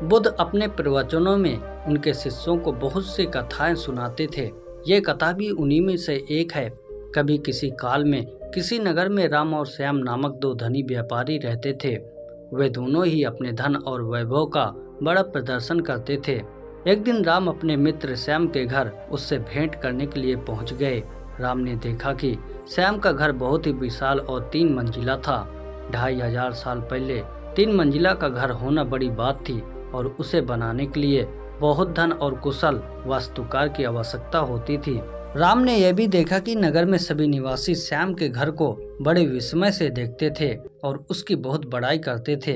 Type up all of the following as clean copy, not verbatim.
बुद्ध अपने प्रवचनों में उनके शिष्यों को बहुत सी कथाएं सुनाते थे। ये कथा भी उन्हीं में से एक है। कभी किसी काल में किसी नगर में राम और श्याम नामक दो धनी व्यापारी रहते थे। वे दोनों ही अपने धन और वैभव का बड़ा प्रदर्शन करते थे। एक दिन राम अपने मित्र श्याम के घर उससे भेंट करने के लिए पहुंच गए। राम ने देखा कि श्याम का घर बहुत ही विशाल और 3 मंजिला था। 2500 साल पहले 3 मंजिला का घर होना बड़ी बात थी और उसे बनाने के लिए बहुत धन और कुशल वास्तुकार की आवश्यकता होती थी। राम ने यह भी देखा कि नगर में सभी निवासी श्याम के घर को बड़े विस्मय से देखते थे और उसकी बहुत बड़ाई करते थे।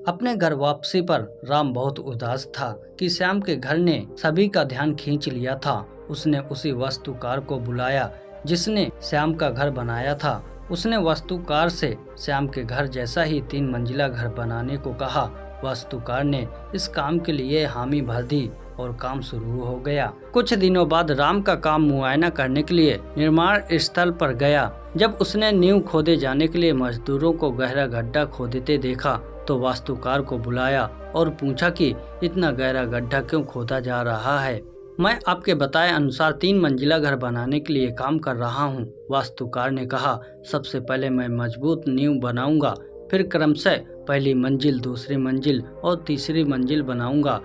अपने घर वापसी पर राम बहुत उदास था कि श्याम के घर ने सभी का ध्यान खींच लिया था। उसने उसी वास्तुकार को बुलाया जिसने श्याम का घर बनाया था। उसने वास्तुकार से श्याम के घर जैसा ही 3 मंजिला घर बनाने को कहा। वास्तुकार ने इस काम के लिए हामी भर दी और काम शुरू हो गया। कुछ दिनों बाद राम का काम मुआयना करने के लिए निर्माण स्थल पर गया। जब उसने नींव खोदे जाने के लिए मजदूरों को गहरा गड्ढा खोदते देखा तो वास्तुकार को बुलाया और पूछा कि इतना गहरा गड्ढा क्यों खोदा जा रहा है। मैं आपके बताए अनुसार 3 मंजिला घर बनाने के लिए काम कर रहा हूँ। वास्तुकार ने कहा, सबसे पहले मैं मजबूत नींव बनाऊंगा, फिर क्रमशः पहली मंजिल, दूसरी मंजिल और तीसरी मंजिल बनाऊंगा।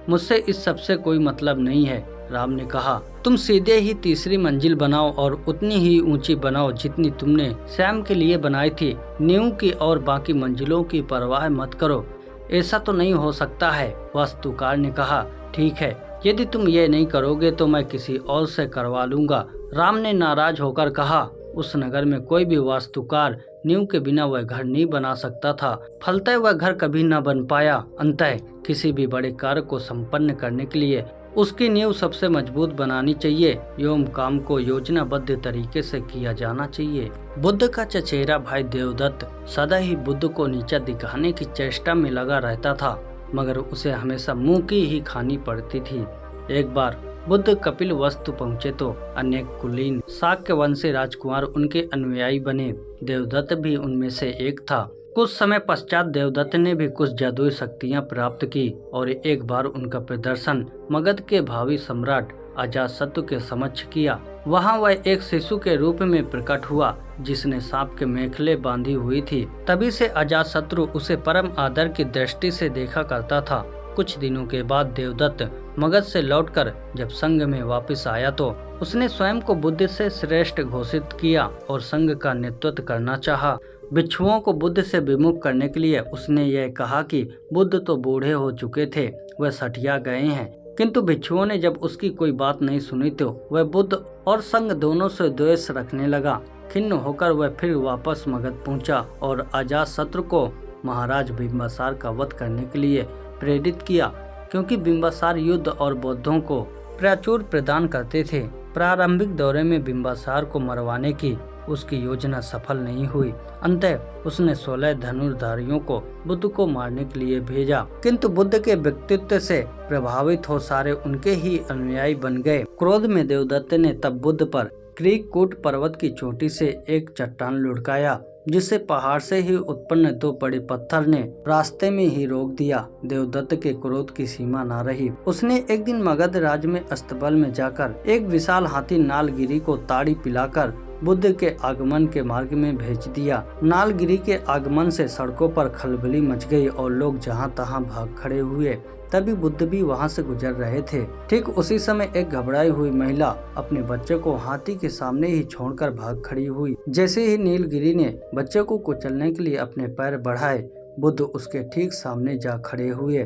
मुझसे इस सब से कोई मतलब नहीं है। राम ने कहा, तुम सीधे ही तीसरी मंजिल बनाओ और उतनी ही ऊंची बनाओ जितनी तुमने श्याम के लिए बनाई थी। नींव की और बाकी मंजिलों की परवाह मत करो। ऐसा तो नहीं हो सकता है। वास्तुकार ने कहा, ठीक है, यदि तुम ये नहीं करोगे तो मैं किसी और से करवा लूंगा। राम ने नाराज होकर कहा, उस नगर में कोई भी वास्तुकार नींव के बिना वह घर नहीं बना सकता था। फलतः वह घर कभी न बन पाया। अंततः किसी भी बड़े कार्य को संपन्न करने के लिए उसकी नींव सबसे मजबूत बनानी चाहिए एवं काम को योजनाबद्ध तरीके से किया जाना चाहिए। बुद्ध का चचेरा भाई देवदत्त सदा ही बुद्ध को नीचा दिखाने की चेष्टा में लगा रहता था, मगर उसे हमेशा मुंह की ही खानी पड़ती थी। एक बार बुद्ध कपिल वस्तु पहुँचे तो अनेक कुलीन शाक्य वंशी राजकुमार उनके अनुयायी बने। देवदत्त भी उनमें से एक था। कुछ समय पश्चात देवदत्त ने भी कुछ जादुई शक्तियां प्राप्त की और एक बार उनका प्रदर्शन मगध के भावी सम्राट अजातशत्रु के समक्ष किया। वहां वह एक शिशु के रूप में प्रकट हुआ जिसने सांप के मेखले बांधी हुई थी। तभी से अजातशत्रु उसे परम आदर की दृष्टि से देखा करता था। कुछ दिनों के बाद देवदत्त मगध से लौटकर जब संघ में वापस आया तो उसने स्वयं को बुद्ध से श्रेष्ठ घोषित किया और संघ का नेतृत्व करना चाहा। भिक्षुओं को बुद्ध से विमुख करने के लिए उसने यह कहा कि बुद्ध तो बूढ़े हो चुके थे, वह सठिया गए हैं। किंतु भिक्षुओं ने जब उसकी कोई बात नहीं सुनी तो वह बुद्ध और संघ दोनों से द्वेष रखने लगा। खिन्न होकर वह फिर वापस मगध पहुंचा और अजातशत्रु को महाराज बिंबिसार का वध करने के लिए प्रेरित किया, क्योंकि बिंबिसार युद्ध और बौद्धों को प्राचुर्य प्रदान करते थे। प्रारंभिक दौरे में बिंबिसार को मरवाने की उसकी योजना सफल नहीं हुई। अंततः उसने 16 धनुर्धारियों को बुद्ध को मारने के लिए भेजा, किंतु बुद्ध के व्यक्तित्व से प्रभावित हो सारे उनके ही अनुयायी बन गए। क्रोध में देवदत्त ने तब बुद्ध पर क्रीकूट पर्वत की चोटी से एक चट्टान लुढ़काया, जिससे पहाड़ से ही उत्पन्न 2 बड़े पत्थर ने रास्ते में ही रोक दिया। देवदत्त के क्रोध की सीमा न रही। उसने एक दिन मगध राज्य में अस्तबल में जाकर एक विशाल हाथी नालगिरी को ताड़ी पिलाकर बुद्ध के आगमन के मार्ग में भेज दिया। नालगिरी के आगमन से सड़कों पर खलबली मच गई और लोग जहां तहां भाग खड़े हुए। तभी बुद्ध भी वहां से गुजर रहे थे। ठीक उसी समय एक घबराई हुई महिला अपने बच्चे को हाथी के सामने ही छोड़कर भाग खड़ी हुई। जैसे ही नीलगिरी ने बच्चे को कुचलने के लिए अपने पैर बढ़ाए, बुद्ध उसके ठीक सामने जा खड़े हुए।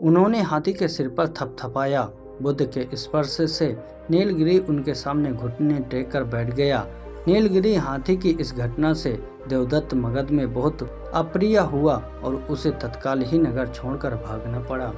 उन्होंने हाथी के सिर पर थपथपाया। बुद्ध के स्पर्श से नीलगिरी उनके सामने घुटने टेक कर बैठ गया। नीलगिरी हाथी की इस घटना से देवदत्त मगध में बहुत अप्रिय हुआ और उसे तत्काल ही नगर छोड़कर भागना पड़ा।